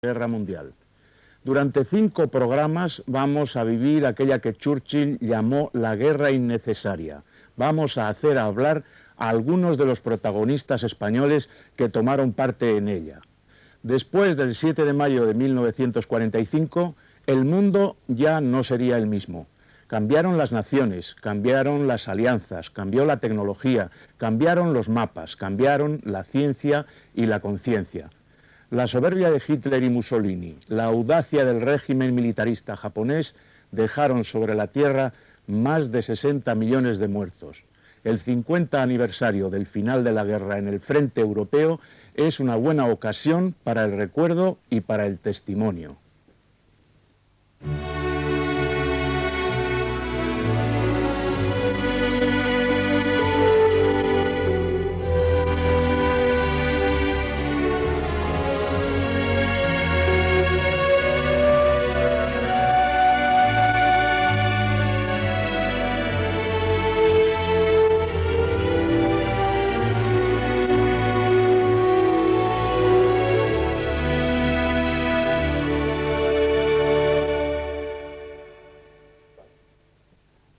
Guerra Mundial. Durante 5 programas vamos a vivir aquella que Churchill llamó la guerra innecesaria. Vamos a hacer hablar a algunos de los protagonistas españoles que tomaron parte en ella. Después del 7 de mayo de 1945, el mundo ya no sería el mismo. Cambiaron las naciones, cambiaron las alianzas, cambió la tecnología, cambiaron los mapas, cambiaron la ciencia y la conciencia. La soberbia de Hitler y Mussolini, la audacia del régimen militarista japonés dejaron sobre la tierra más de 60 millones de muertos. El 50 aniversario del final de la guerra en el frente europeo es una buena ocasión para el recuerdo y para el testimonio.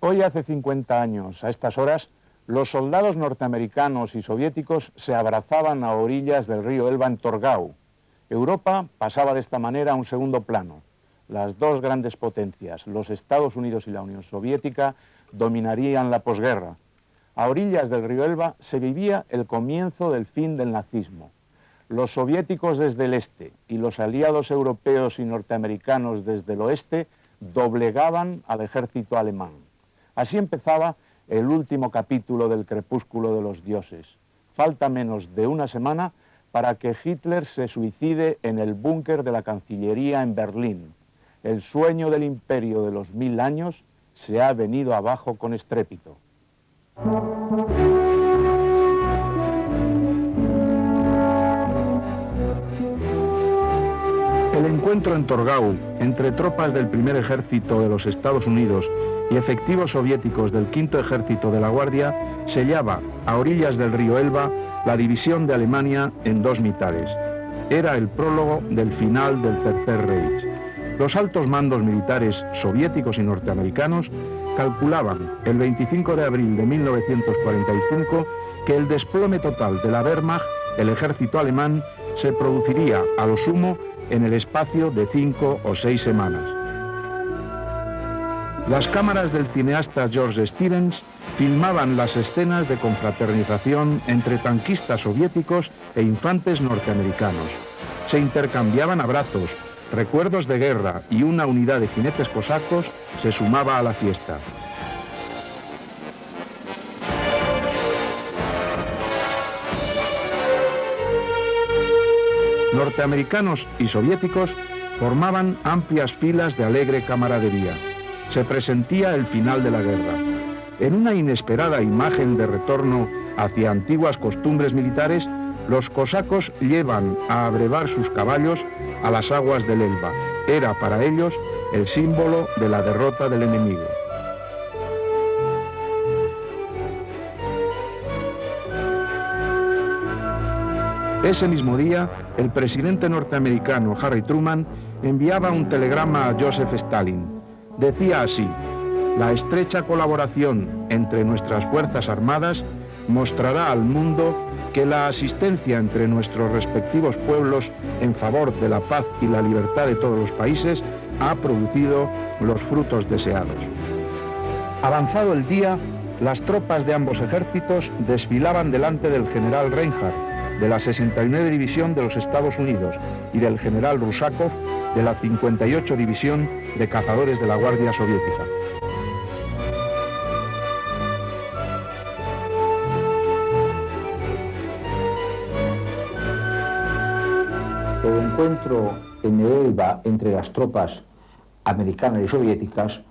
Hoy hace 50 años, a estas horas, los soldados norteamericanos y soviéticos se abrazaban a orillas del río Elba en Torgau. Europa pasaba de esta manera a un segundo plano. Las dos grandes potencias, los Estados Unidos y la Unión Soviética, dominarían la posguerra. A orillas del río Elba se vivía el comienzo del fin del nazismo. Los soviéticos desde el este y los aliados europeos y norteamericanos desde el oeste doblegaban al ejército alemán. Así empezaba el último capítulo del crepúsculo de los dioses. Falta menos de una semana para que Hitler se suicide en el búnker de la Cancillería en Berlín. El sueño del imperio de los 1000 años se ha venido abajo con estrépito. El encuentro en Torgau entre tropas del primer ejército de los Estados Unidos y efectivos soviéticos del quinto ejército de la Guardia sellaba a orillas del río Elba la división de Alemania en dos mitades. Era el prólogo del final del Tercer Reich. Los altos mandos militares soviéticos y norteamericanos calculaban el 25 de abril de 1945 que el desplome total de la Wehrmacht, el ejército alemán, se produciría a lo sumo en el espacio de 5 o 6 semanas. Las cámaras del cineasta George Stevens filmaban las escenas de confraternización entre tanquistas soviéticos e infantes norteamericanos. Se intercambiaban abrazos, recuerdos de guerra y una unidad de jinetes cosacos se sumaba a la fiesta. Norteamericanos y soviéticos formaban amplias filas de alegre camaradería. Se presentía el final de la guerra. En una inesperada imagen de retorno hacia antiguas costumbres militares, los cosacos llevan a abrevar sus caballos a las aguas del Elba. Era para ellos el símbolo de la derrota del enemigo. Ese mismo día, el presidente norteamericano Harry Truman enviaba un telegrama a Joseph Stalin. Decía así: la estrecha colaboración entre nuestras fuerzas armadas mostrará al mundo que la asistencia entre nuestros respectivos pueblos en favor de la paz y la libertad de todos los países ha producido los frutos deseados. Avanzado el día, las tropas de ambos ejércitos desfilaban delante del general Reinhardt, de la 69 División de los Estados Unidos, y del general Rusakov, de la 58 División de Cazadores de la Guardia Soviética. El encuentro en el Elba entre las tropas americanas y soviéticas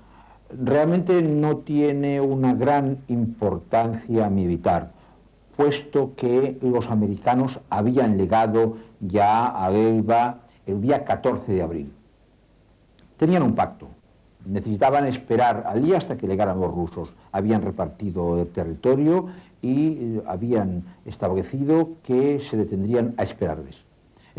realmente no tiene una gran importancia militar, puesto que los americanos habían llegado ya al Elba el día 14 de abril. Tenían un pacto, necesitaban esperar al día hasta que llegaran los rusos. Habían repartido el territorio y habían establecido que se detendrían a esperarles.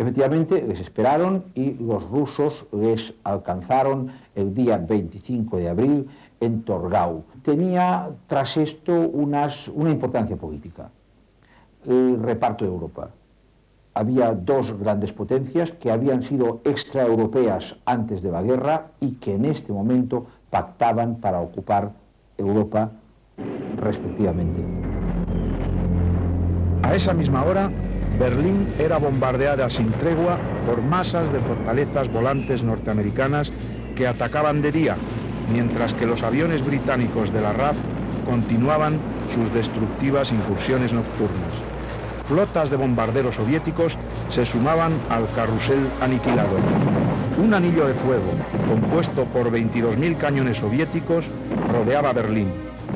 Efectivamente, les esperaron y los rusos les alcanzaron el día 25 de abril en Torgau. Tenía tras esto una importancia política, el reparto de Europa. Había dos grandes potencias que habían sido extraeuropeas antes de la guerra y que en este momento pactaban para ocupar Europa respectivamente. A esa misma hora, Berlín era bombardeada sin tregua por masas de fortalezas volantes norteamericanas que atacaban de día, mientras que los aviones británicos de la RAF continuaban sus destructivas incursiones nocturnas. Flotas de bombarderos soviéticos se sumaban al carrusel aniquilador. Un anillo de fuego, compuesto por 22.000 cañones soviéticos, rodeaba Berlín.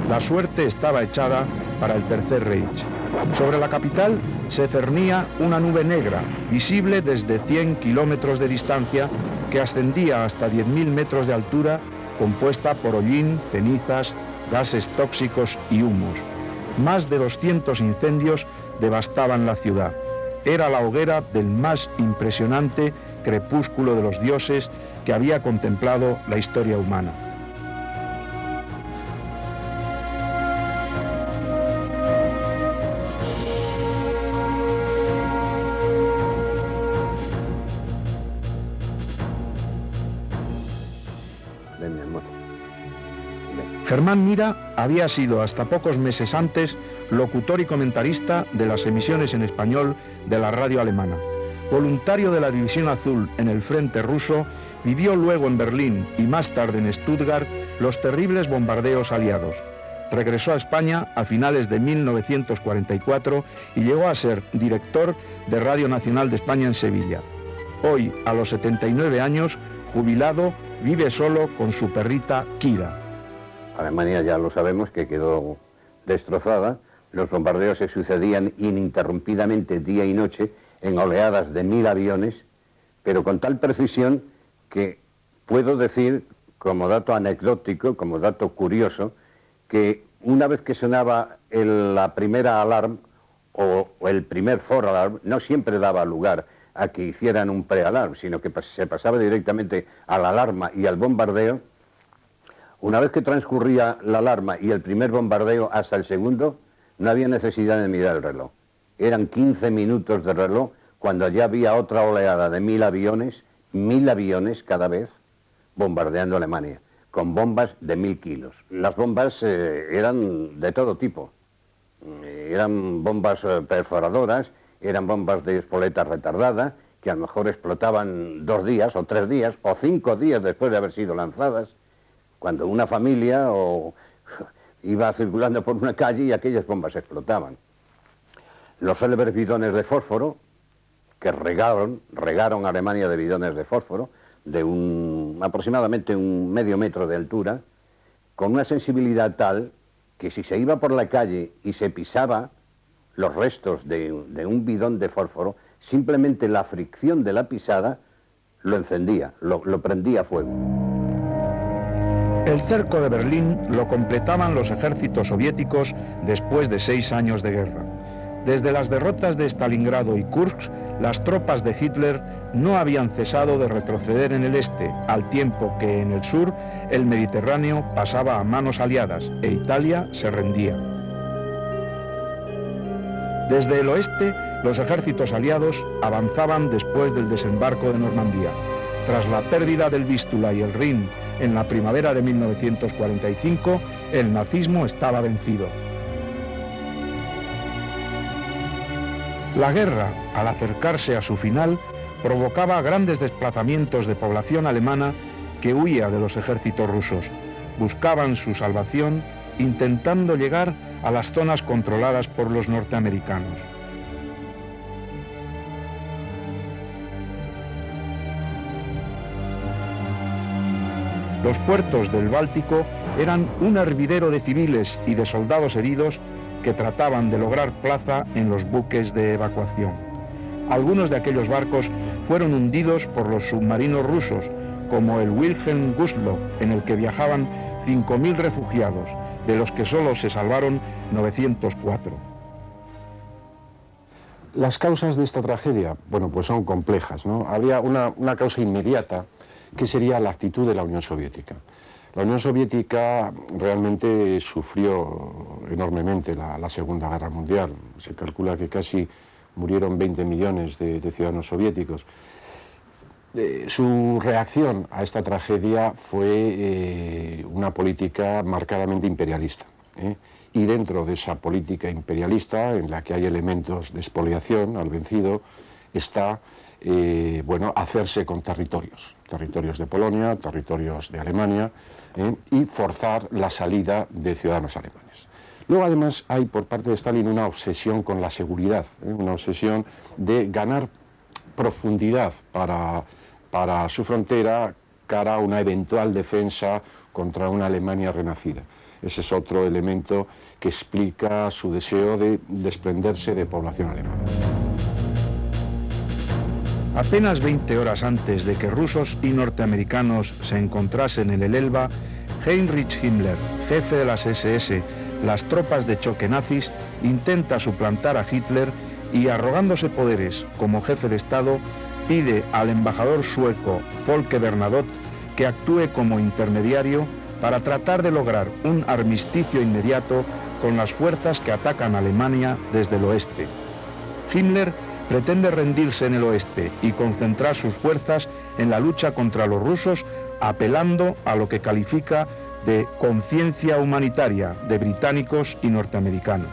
La suerte estaba echada para el Tercer Reich. Sobre la capital se cernía una nube negra, visible desde 100 kilómetros de distancia, que ascendía hasta 10.000 metros de altura, compuesta por hollín, cenizas, gases tóxicos y humos. Más de 200 incendios devastaban la ciudad. Era la hoguera del más impresionante crepúsculo de los dioses que había contemplado la historia humana. Germán Mira había sido hasta pocos meses antes locutor y comentarista de las emisiones en español de la radio alemana. Voluntario de la División Azul en el frente ruso, vivió luego en Berlín y más tarde en Stuttgart los terribles bombardeos aliados. Regresó a España a finales de 1944 y llegó a ser director de Radio Nacional de España en Sevilla. Hoy, a los 79 años, jubilado, vive solo con su perrita Kira. Alemania, ya lo sabemos, que quedó destrozada. Los bombardeos se sucedían ininterrumpidamente día y noche en oleadas de 1000 aviones, pero con tal precisión que puedo decir, como dato anecdótico, como dato curioso, que una vez que sonaba la primera alarma o el primer foralarm, no siempre daba lugar a que hicieran un prealarm, sino que se pasaba directamente a la alarma y al bombardeo. Una vez que transcurría la alarma y el primer bombardeo hasta el segundo, no había necesidad de mirar el reloj. Eran 15 minutos de reloj cuando ya había otra oleada de 1000 aviones cada vez, bombardeando Alemania, con bombas de 1000 kilos. Las bombas eran de todo tipo. Eran bombas perforadoras, eran bombas de espoleta retardada, que a lo mejor explotaban 2 días o 3 días o 5 días después de haber sido lanzadas, cuando una familia iba circulando por una calle y aquellas bombas explotaban. Los célebres bidones de fósforo, que regaron a Alemania de bidones de fósforo, de aproximadamente un medio metro de altura, con una sensibilidad tal que si se iba por la calle y se pisaba los restos de un bidón de fósforo, simplemente la fricción de la pisada lo encendía, lo prendía a fuego. El cerco de Berlín lo completaban los ejércitos soviéticos después de 6 años de guerra. Desde las derrotas de Stalingrado y Kursk, las tropas de Hitler no habían cesado de retroceder en el este, al tiempo que en el sur el Mediterráneo pasaba a manos aliadas e Italia se rendía. Desde el oeste, los ejércitos aliados avanzaban después del desembarco de Normandía. Tras la pérdida del Vístula y el Rin en la primavera de 1945, el nazismo estaba vencido. La guerra, al acercarse a su final, provocaba grandes desplazamientos de población alemana que huía de los ejércitos rusos. Buscaban su salvación intentando llegar a las zonas controladas por los norteamericanos. Los puertos del Báltico eran un hervidero de civiles y de soldados heridos que trataban de lograr plaza en los buques de evacuación. Algunos de aquellos barcos fueron hundidos por los submarinos rusos, como el Wilhelm Gustloff, en el que viajaban 5.000 refugiados, de los que solo se salvaron 904. Las causas de esta tragedia, bueno, pues son complejas, ¿no? Habría una causa inmediata, que sería la actitud de la Unión Soviética. La Unión Soviética realmente sufrió enormemente la Segunda Guerra Mundial. Se calcula que casi murieron 20 millones de ciudadanos soviéticos. Su reacción a esta tragedia fue una política marcadamente imperialista, y dentro de esa política imperialista, en la que hay elementos de expoliación al vencido, está bueno, hacerse con territorios de Polonia, territorios de Alemania, y forzar la salida de ciudadanos alemanes. Luego, además, hay por parte de Stalin una obsesión con la seguridad, una obsesión de ganar profundidad para su frontera cara a una eventual defensa contra una Alemania renacida. Ese es otro elemento que explica su deseo de desprenderse de población alemana. Apenas 20 horas antes de que rusos y norteamericanos se encontrasen en el Elba, Heinrich Himmler, jefe de las SS, las tropas de choque nazis, intenta suplantar a Hitler y, arrogándose poderes como jefe de Estado, pide al embajador sueco Folke Bernadotte que actúe como intermediario para tratar de lograr un armisticio inmediato con las fuerzas que atacan a Alemania desde el oeste. Himmler pretende rendirse en el oeste y concentrar sus fuerzas en la lucha contra los rusos, apelando a lo que califica de conciencia humanitaria de británicos y norteamericanos.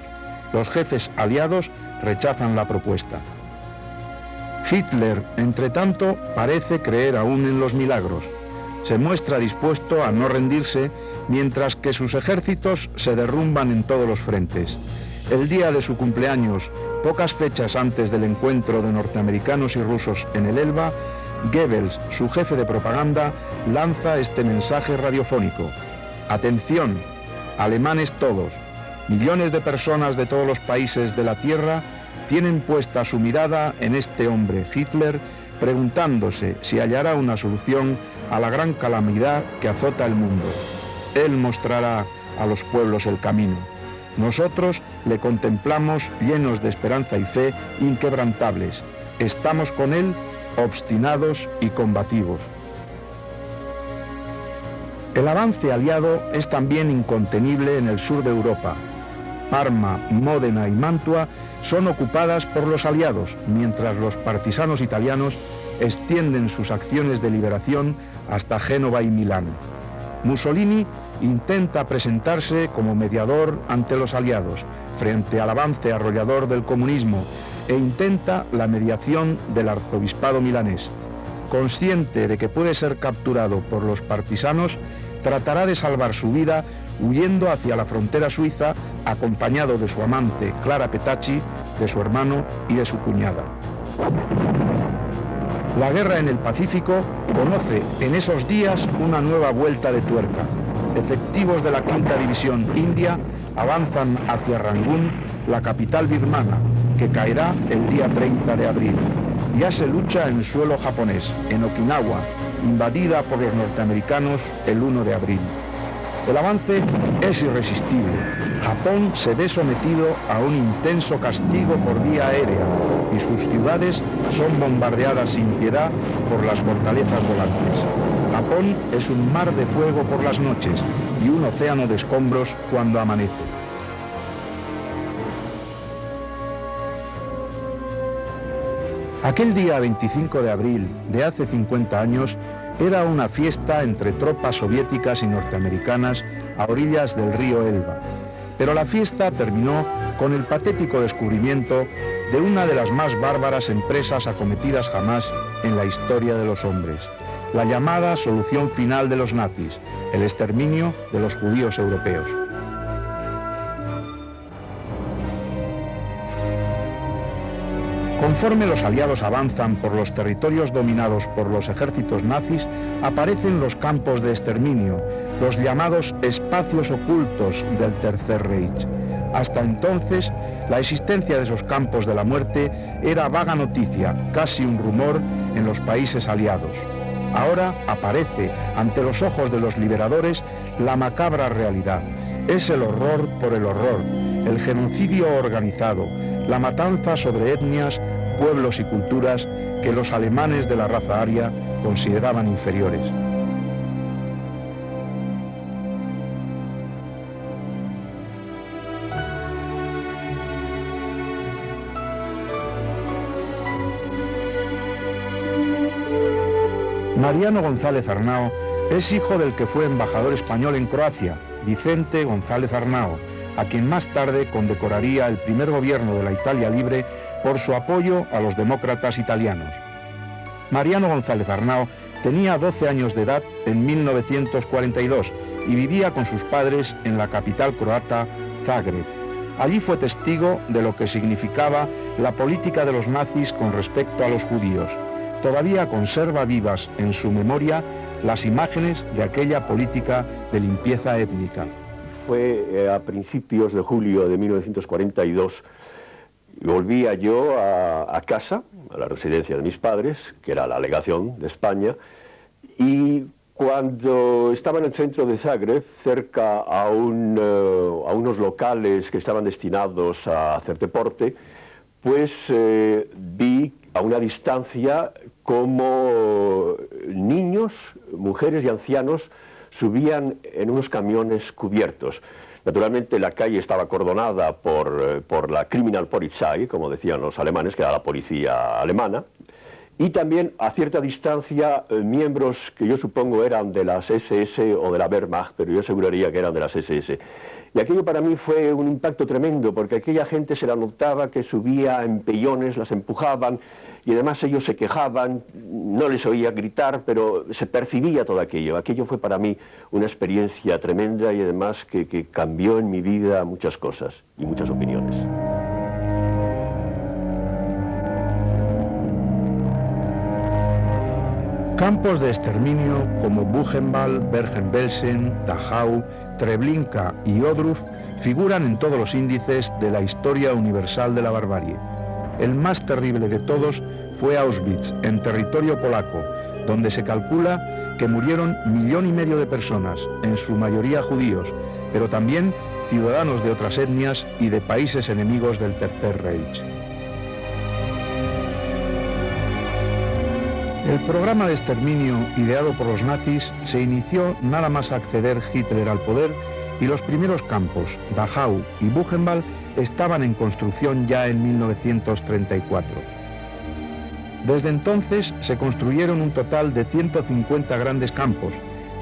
Los jefes aliados rechazan la propuesta. Hitler, entre tanto, parece creer aún en los milagros. Se muestra dispuesto a no rendirse, mientras que sus ejércitos se derrumban en todos los frentes. El día de su cumpleaños, pocas fechas antes del encuentro de norteamericanos y rusos en el Elba, Goebbels, su jefe de propaganda, lanza este mensaje radiofónico: «Atención, alemanes todos, millones de personas de todos los países de la Tierra tienen puesta su mirada en este hombre, Hitler, preguntándose si hallará una solución a la gran calamidad que azota el mundo. Él mostrará a los pueblos el camino. Nosotros le contemplamos llenos de esperanza y fe inquebrantables. Estamos con él obstinados y combativos». El avance aliado es también incontenible en el sur de Europa. Parma, Módena y Mantua son ocupadas por los aliados, mientras los partisanos italianos extienden sus acciones de liberación hasta Génova y Milán. Mussolini intenta presentarse como mediador ante los aliados frente al avance arrollador del comunismo e intenta la mediación del arzobispado milanés. Consciente de que puede ser capturado por los partisanos, tratará de salvar su vida huyendo hacia la frontera suiza, acompañado de su amante Clara Petacci, de su hermano y de su cuñada. La guerra en el Pacífico conoce en esos días una nueva vuelta de tuerca. Efectivos de la 5ª División India avanzan hacia Rangún, la capital birmana, que caerá el día 30 de abril. Ya se lucha en suelo japonés, en Okinawa, invadida por los norteamericanos el 1 de abril. El avance es irresistible. Japón se ve sometido a un intenso castigo por vía aérea y sus ciudades son bombardeadas sin piedad por las fortalezas volantes. Japón es un mar de fuego por las noches y un océano de escombros cuando amanece. Aquel día 25 de abril de hace 50 años era una fiesta entre tropas soviéticas y norteamericanas a orillas del río Elba. Pero la fiesta terminó con el patético descubrimiento de una de las más bárbaras empresas acometidas jamás en la historia de los hombres: la llamada solución final de los nazis, el exterminio de los judíos europeos. Conforme los aliados avanzan por los territorios dominados por los ejércitos nazis, aparecen los campos de exterminio, los llamados espacios ocultos del Tercer Reich. Hasta entonces, la existencia de esos campos de la muerte era vaga noticia, casi un rumor en los países aliados. Ahora aparece ante los ojos de los liberadores la macabra realidad. Es el horror por el horror, el genocidio organizado, la matanza sobre etnias, pueblos y culturas que los alemanes de la raza aria consideraban inferiores. Mariano González Arnao es hijo del que fue embajador español en Croacia, Vicente González Arnao, a quien más tarde condecoraría el primer gobierno de la Italia libre por su apoyo a los demócratas italianos. Mariano González Arnao tenía 12 años de edad en 1942 y vivía con sus padres en la capital croata, Zagreb. Allí fue testigo de lo que significaba la política de los nazis con respecto a los judíos. Todavía conserva vivas en su memoria las imágenes de aquella política de limpieza étnica. Fue a principios de julio de 1942, volvía yo a casa, a la residencia de mis padres, que era la legación de España, y cuando estaba en el centro de Zagreb, cerca a unos locales que estaban destinados a hacer deporte, pues vi a una distancia como niños, mujeres y ancianos subían en unos camiones cubiertos. Naturalmente la calle estaba acordonada por la Kriminalpolizei, como decían los alemanes, que era la policía alemana, y también a cierta distancia miembros que yo supongo eran de las SS o de la Wehrmacht, pero yo aseguraría que eran de las SS. Y aquello para mí fue un impacto tremendo, porque aquella gente se la notaba que subía en pellones, las empujaban, y además ellos se quejaban, no les oía gritar, pero se percibía todo aquello. Aquello fue para mí una experiencia tremenda y además que cambió en mi vida muchas cosas y muchas opiniones. Campos de exterminio como Buchenwald, Bergen-Belsen, Dachau, Treblinka y Ohrdruf figuran en todos los índices de la historia universal de la barbarie. El más terrible de todos fue Auschwitz, en territorio polaco, donde se calcula que murieron 1,5 millones de personas, en su mayoría judíos, pero también ciudadanos de otras etnias y de países enemigos del Tercer Reich. El programa de exterminio ideado por los nazis se inició nada más acceder Hitler al poder y los primeros campos, Dachau y Buchenwald, estaban en construcción ya en 1934. Desde entonces se construyeron un total de 150 grandes campos,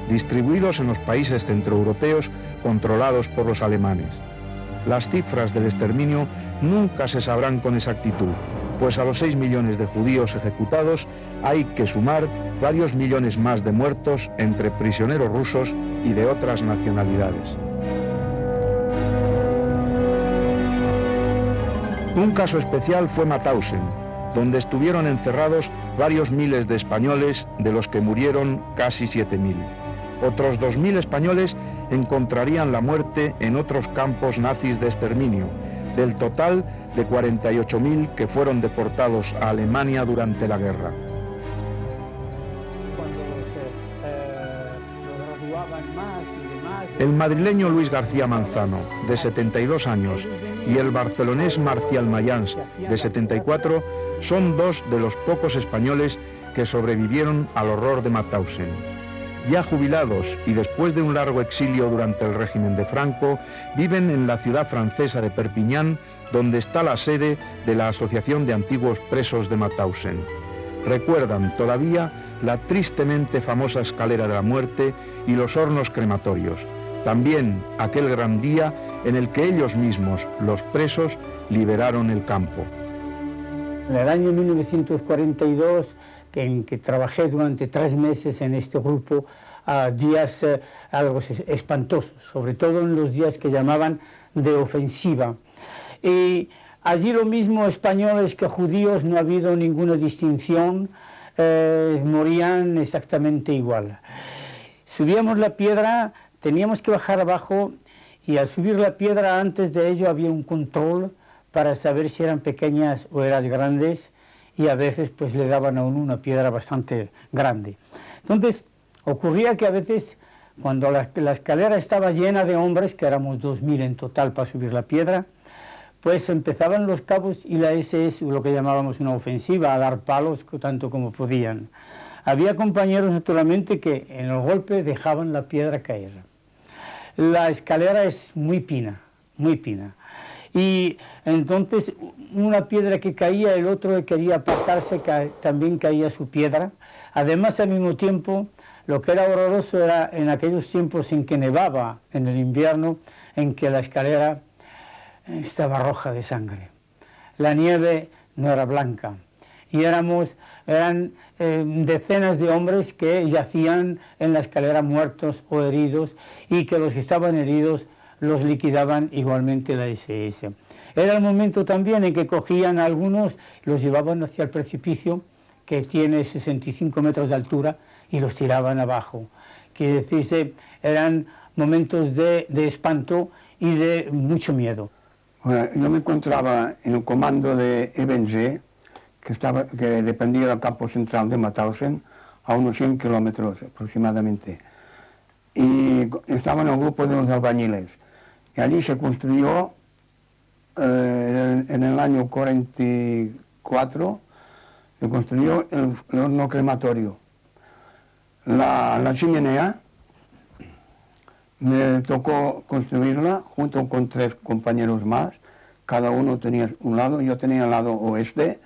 distribuidos en los países centroeuropeos controlados por los alemanes. Las cifras del exterminio nunca se sabrán con exactitud, pues a los 6 millones de judíos ejecutados hay que sumar varios millones más de muertos entre prisioneros rusos y de otras nacionalidades. Un caso especial fue Mauthausen, donde estuvieron encerrados varios miles de españoles, de los que murieron casi 7.000. Otros 2.000 españoles encontrarían la muerte en otros campos nazis de exterminio, del total de 48.000 que fueron deportados a Alemania durante la guerra. El madrileño Luis García Manzano, de 72 años, y el barcelonés Marcial Mayans, de 74, son dos de los pocos españoles que sobrevivieron al horror de Mauthausen. Ya jubilados y después de un largo exilio durante el régimen de Franco, viven en la ciudad francesa de Perpiñán, donde está la sede de la Asociación de Antiguos Presos de Mauthausen. Recuerdan todavía la tristemente famosa escalera de la muerte y los hornos crematorios. También aquel gran día en el que ellos mismos, los presos, liberaron el campo. En el año 1942, en que trabajé durante 3 meses en este grupo, días algo espantosos, sobre todo en los días que llamaban de ofensiva. Y allí lo mismo españoles que judíos, no ha habido ninguna distinción, morían exactamente igual. Subíamos la piedra, teníamos que bajar abajo y al subir la piedra antes de ello había un control para saber si eran pequeñas o eran grandes y a veces pues le daban a uno una piedra bastante grande. Entonces ocurría que a veces cuando la escalera estaba llena de hombres, que éramos 2.000 en total para subir la piedra, pues empezaban los cabos y la SS, lo que llamábamos una ofensiva, a dar palos tanto como podían. Había compañeros, naturalmente, que en el golpe dejaban la piedra caer. La escalera es muy pina, y entonces una piedra que caía, el otro que quería apartarse, también caía su piedra. Además, al mismo tiempo, lo que era horroroso era en aquellos tiempos en que nevaba, en el invierno, en que la escalera estaba roja de sangre. La nieve no era blanca y eran decenas de hombres que yacían en la escalera muertos o heridos, y que los que estaban heridos los liquidaban igualmente la SS. Era el momento también en que cogían a algunos, los llevaban hacia el precipicio, que tiene 65 metros de altura, y los tiraban abajo. Quiere decirse, eran momentos de espanto y de mucho miedo. Bueno, yo me encontraba en el comando de Ebensee, que dependía del campo central de Mauthausen, a unos 100 kilómetros aproximadamente. Y estaba en el grupo de los albañiles. Y allí se construyó, en el año 44, se construyó el horno crematorio. La chimenea me tocó construirla junto con 3 compañeros más. Cada uno tenía un lado, yo tenía el lado oeste,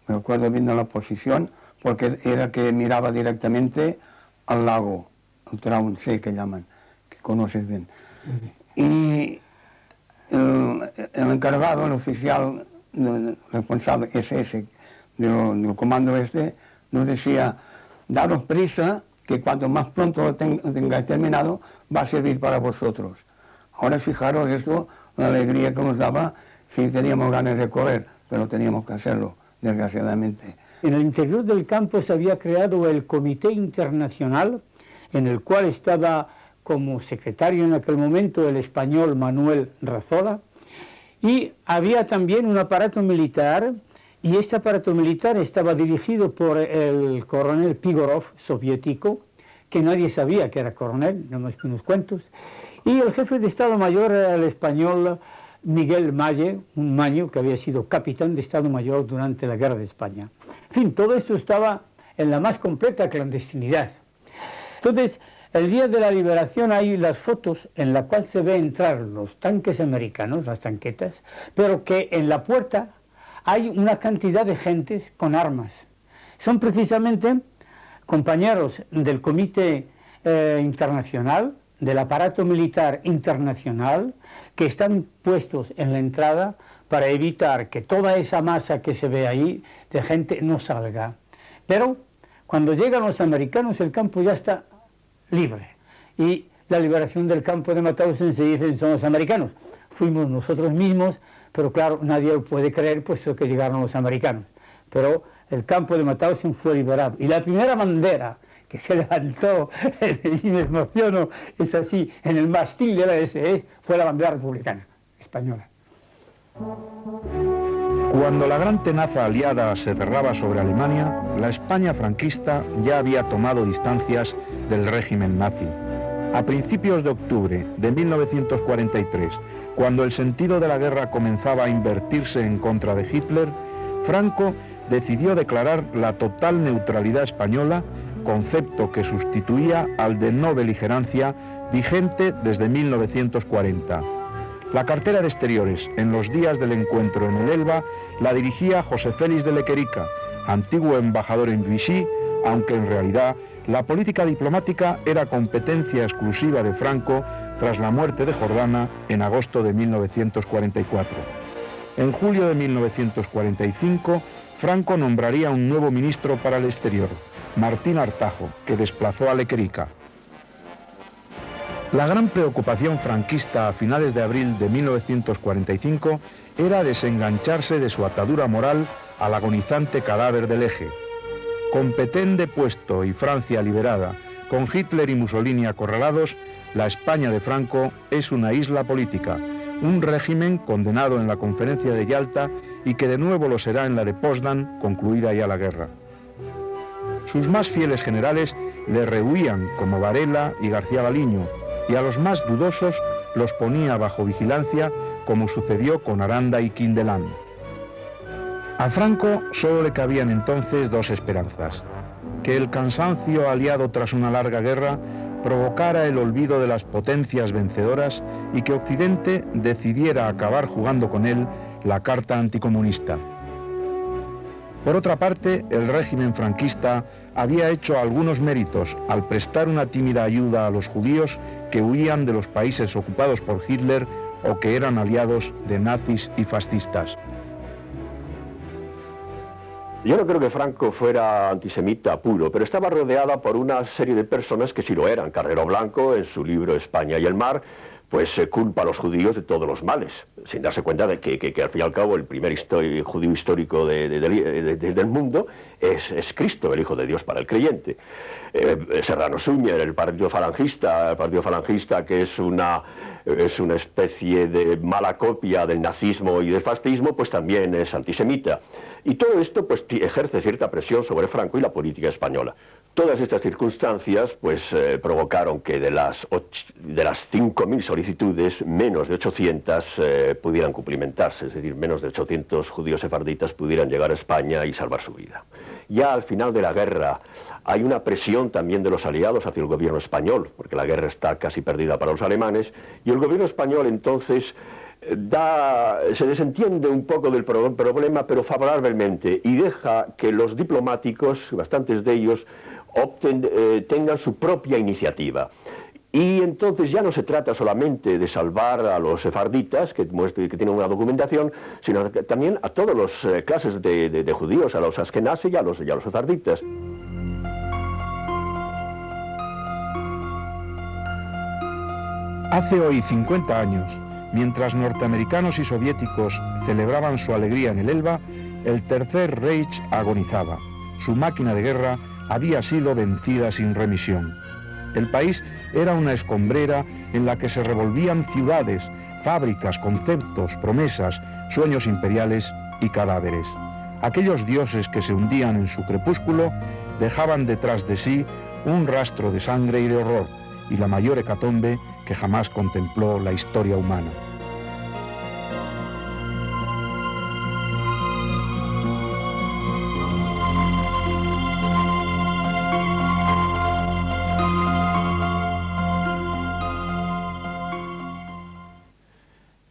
me acuerdo viendo la posición, porque era que miraba directamente al lago, al Traunsee que llaman, que conoces bien. Y el encargado, el oficial responsable SS del comando este, nos decía: daros prisa, que cuanto más pronto lo tengáis terminado, va a servir para vosotros. Ahora fijaros esto, la alegría que nos daba, si teníamos ganas de correr, pero teníamos que hacerlo, desgraciadamente. En el interior del campo se había creado el Comité Internacional, en el cual estaba como secretario en aquel momento el español Manuel Razola, y había también un aparato militar, y este aparato militar estaba dirigido por el coronel Pigorov, soviético, que nadie sabía que era coronel, no más que unos cuantos, y el jefe de Estado Mayor era el español Miguel Malle, un Maño que había sido capitán de Estado Mayor durante la Guerra de España. En fin, todo esto estaba en la más completa clandestinidad. Entonces, el día de la liberación hay las fotos en las cuales se ve entrar los tanques americanos, las tanquetas, pero que en la puerta hay una cantidad de gentes con armas. Son precisamente compañeros del Comité Internacional, del aparato militar internacional, que están puestos en la entrada para evitar que toda esa masa que se ve ahí de gente no salga. Pero cuando llegan los americanos, el campo ya está libre. Y la liberación del campo de Mauthausen, se dicen, son los americanos. Fuimos nosotros mismos, pero claro, nadie lo puede creer, puesto que llegaron los americanos. Pero el campo de Mauthausen fue liberado. Y la primera bandera que se levantó, y me emociono, es así, en el mástil de la SS, fue la bandera republicana, española. Cuando la gran tenaza aliada se cerraba sobre Alemania, la España franquista ya había tomado distancias del régimen nazi. A principios de octubre de 1943, cuando el sentido de la guerra comenzaba a invertirse en contra de Hitler, Franco decidió declarar la total neutralidad española, concepto que sustituía al de no beligerancia vigente desde 1940. La cartera de Exteriores, en los días del encuentro en el Elba, la dirigía José Félix de Lequerica, antiguo embajador en Vichy, aunque en realidad la política diplomática era competencia exclusiva de Franco tras la muerte de Jordana en agosto de 1944. En julio de 1945, Franco nombraría un nuevo ministro para el exterior, Martín Artajo, que desplazó a Lequerica. La gran preocupación franquista a finales de abril de 1945 era desengancharse de su atadura moral al agonizante cadáver del Eje. Con Petén depuesto y Francia liberada, con Hitler y Mussolini acorralados, la España de Franco es una isla política, un régimen condenado en la Conferencia de Yalta y que de nuevo lo será en la de Potsdam, concluida ya la guerra. Sus más fieles generales le rehuían, como Varela y García Baliño, y a los más dudosos los ponía bajo vigilancia como sucedió con Aranda y Quindelán. A Franco solo le cabían entonces dos esperanzas: que el cansancio aliado tras una larga guerra provocara el olvido de las potencias vencedoras y que Occidente decidiera acabar jugando con él la carta anticomunista. Por otra parte, el régimen franquista había hecho algunos méritos al prestar una tímida ayuda a los judíos que huían de los países ocupados por Hitler o que eran aliados de nazis y fascistas. Yo no creo que Franco fuera antisemita puro, pero estaba rodeada por una serie de personas que sí lo eran. Carrero Blanco, en su libro España y el mar, pues culpa a los judíos de todos los males, sin darse cuenta de que al fin y al cabo el primer judío histórico del mundo es Cristo, el Hijo de Dios para el creyente. Serrano Suñer, el partido falangista que es una especie de mala copia del nazismo y del fascismo, pues también es antisemita. Y todo esto pues ejerce cierta presión sobre Franco y la política española. Todas estas circunstancias pues provocaron que de las 5.000 solicitudes, menos de 800 pudieran cumplimentarse, es decir, menos de 800 judíos sefarditas pudieran llegar a España y salvar su vida. Ya al final de la guerra hay una presión también de los aliados hacia el gobierno español, porque la guerra está casi perdida para los alemanes, y el gobierno español entonces se desentiende un poco del problema, pero favorablemente, y deja que los diplomáticos, bastantes de ellos, tengan su propia iniciativa. Y entonces ya no se trata solamente de salvar a los sefarditas, que tienen una documentación, sino también a todas las clases de judíos, a los askenazí y a los sefarditas. Hace hoy 50 años, mientras norteamericanos y soviéticos celebraban su alegría en el Elba, el Tercer Reich agonizaba. Su máquina de guerra había sido vencida sin remisión. El país era una escombrera en la que se revolvían ciudades, fábricas, conceptos, promesas, sueños imperiales y cadáveres. Aquellos dioses que se hundían en su crepúsculo dejaban detrás de sí un rastro de sangre y de horror, y la mayor hecatombe que jamás contempló la historia humana.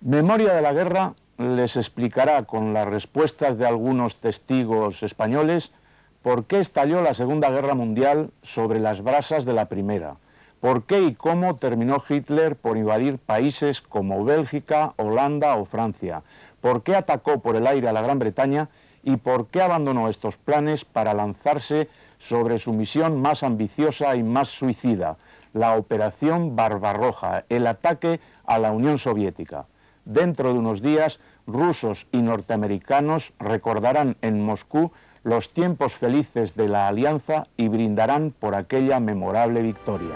Memoria de la guerra les explicará con las respuestas de algunos testigos españoles por qué estalló la Segunda Guerra Mundial sobre las brasas de la Primera, por qué y cómo terminó Hitler por invadir países como Bélgica, Holanda o Francia, por qué atacó por el aire a la Gran Bretaña y por qué abandonó estos planes para lanzarse sobre su misión más ambiciosa y más suicida, la Operación Barbarroja, el ataque a la Unión Soviética. Dentro de unos días, rusos y norteamericanos recordarán en Moscú los tiempos felices de la alianza y brindarán por aquella memorable victoria.